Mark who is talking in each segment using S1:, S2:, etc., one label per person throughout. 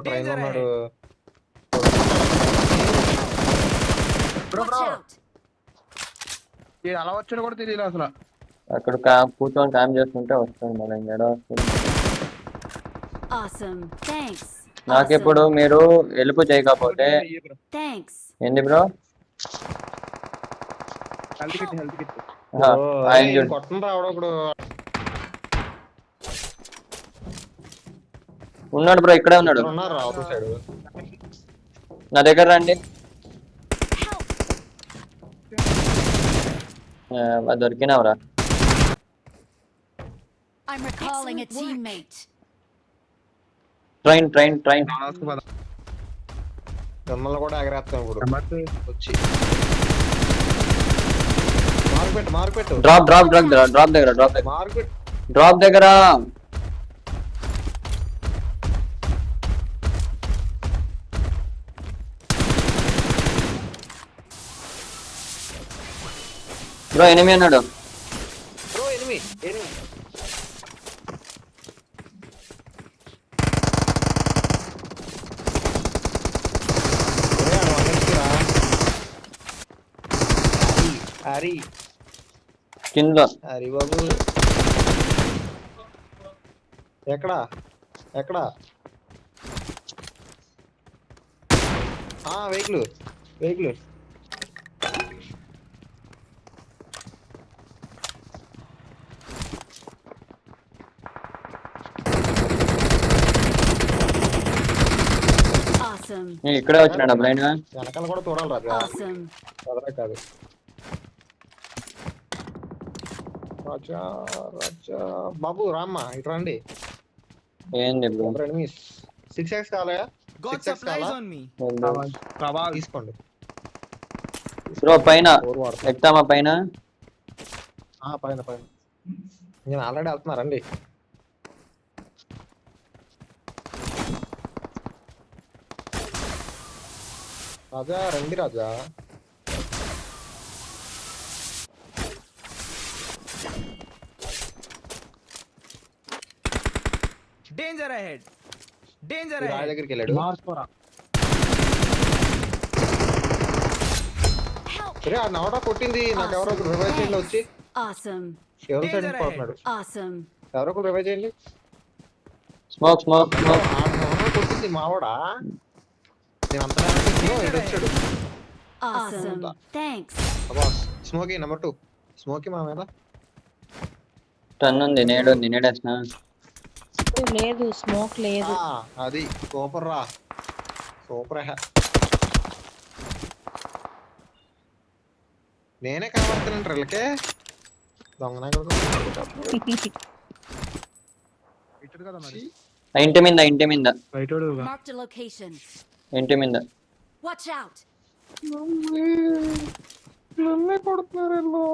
S1: Train ఉన్నాడు
S2: అలా వచ్చాడు కూడా తెలియదు అసలు.
S3: అక్కడ కూర్చొని క్యాంప్ చేస్తుంటే వస్తుంది మళ్ళీ ఇంకేడ వస్తుంది. నాకెప్పుడు మీరు హెల్ప్ చేయకపోతే ఏంది బ్రో?
S1: కొట్టం రావడం ఇప్పుడు
S3: ఉన్నాడు బ్రో, ఇక్కడే ఉన్నాడు.
S1: ఉన్నారు రావు సైడ్.
S3: నా దగ్గర రండి. దొరికినావురా. ట్రైన్ ట్రైన్ ట్రైన్
S1: మిమ్మల్ని కూడా ఎగరేస్తాం ఇప్పుడు వచ్చి. Market
S3: drop drop drop drop దగ్గర డ్రాప్ దగ్గర
S1: మార్కెట్
S3: డ్రాప్ దగ్గర. బ్రో ఎనిమి అన్నాడు.
S1: బ్రో ఎనిమి హరి
S3: కింద
S1: హరి బాబు ఎక్కడా ఎక్కడా? వెహికల్
S3: ఇక్కడే వచ్చినాడు బ్లైండ్ గా.
S1: వెనకాల కూడా చూడాలి రాజా కాదు. రాజా రాజా బాబు రామ్మ ఇటు రండి.
S3: ఏంది బ్రో?
S1: 6x కావాలా? 6x కావాలా? తీసుకోండి
S3: బ్రో. పైన ఎక్కుతామా? పైన
S1: పైన నేను ఆల్రెడీ వెళ్తున్నా రండి. రాజా రండి రాజా.
S2: డేంజర్ అహెడ్
S1: రాజు దగ్గరికి వెళ్ళాడు. సరే ఆ నవట కొట్టింది నాకు. ఎవరో రివైవ్ చేయండి వచ్చి. ఎవరు సైడ్ పోతున్నాడు? ఎవరో ఒకరు రివైవ్ చేయండి.
S3: Smoke smoke smoke.
S1: కొట్టింది మావాడా? నేను అంత వచ్చాడు. స్మోకీ నెంబర్ 2 స్మోకీ మా మీద
S3: టన్ ఉంది. నేడేసిన
S4: లేదు, స్మోక్ లేదు.
S1: అది సూపర్ రా, సూపర్. నేనే కనబడుతున్నాను రిల్లకే దొంగనా.
S3: ఇంటి మీద ఇంటి మీద ఇంటి మీద
S1: కొడుతున్నారు.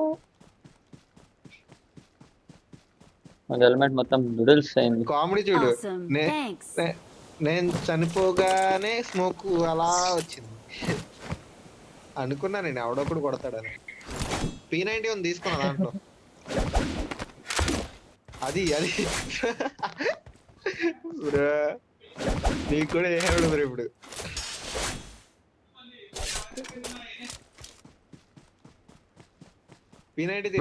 S3: హెల్మెట్ మొత్తం నూడిల్స్ అయింది.
S1: కామెడీ చూడు. నేను చనిపోగానే స్మోక్ అలా వచ్చింది అనుకున్నా నేను ఎవడొకడు కొడతాడని. P90 ఉంది తీసుకున్నా దాంట్లో. అది నీకు కూడా వేసాడు మరి ఇప్పుడు. P90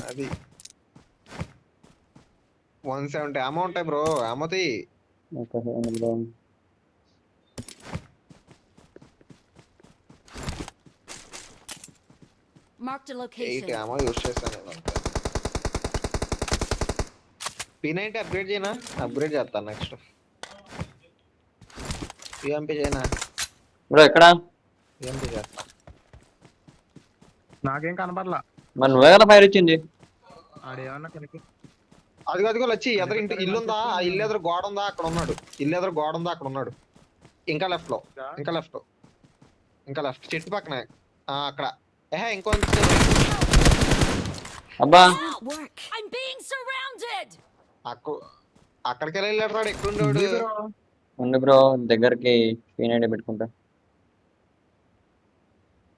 S1: అది 170 అమౌంట్ ఉంటాయి బ్రో. అమ్మతి యూస్ చేస్తాను. P90 అప్గ్రేడ్ చేయనా? అప్గ్రేడ్ చేస్తాను నెక్స్ట్. PMP చేయనా
S3: బ్రో? ఎక్కడ
S1: PMP చేస్తా.
S2: నాకేం కనపడలా.
S3: మరి నువ్వే కదా ఫైర్ ఇచ్చింది.
S1: అదిగో వచ్చి ఎదురు ఇంటి ఇల్లు ఉందా? ఆ ఇల్లు ఎదురు గోడ ఉందా? అక్కడ ఉన్నాడు. ఇల్లు ఎదురు గోడ ఉందా? అక్కడ ఉన్నాడు. ఇంకా లెఫ్ట్ చెట్టు పక్కన అక్కడ. ఇంకొంచెం
S3: అబ్బా
S1: అక్కడికి వెళ్ళాడు రాడు. ఎక్కడుండేవాడు?
S3: ఉండు బ్రో, దగ్గరికి P90 పెట్టుకుంటా.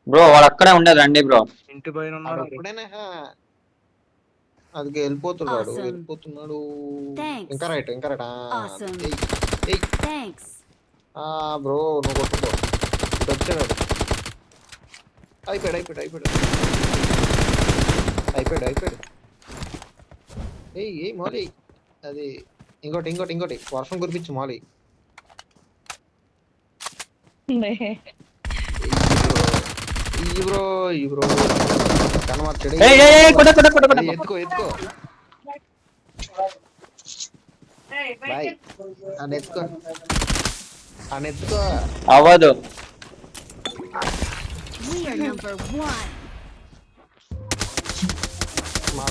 S3: బ్రో వాడు అక్కడే ఉండేది. రండి బ్రో.
S2: ఇంటి పైన ఉన్నాడు.
S1: అది వెళ్ళిపోతున్నాడు
S5: Awesome.
S1: వెళ్ళిపోతున్నాడు.
S5: Thanks.
S1: ఇంకా రైట్
S5: Awesome. Thanks.
S1: బ్రో నువ్వు కొట్టుకో. ఇటు వచ్చాడు. అయిపోయాడు. ఏయ్ మౌలి అది ఇంకోటి వర్షం కురిపించు మౌలి. ఈ బ్రో కనమార్చాడు. ఎత్తుకో బాయ్ ఎత్తుకో
S3: అవ్వదు.
S5: We are number one.
S1: మా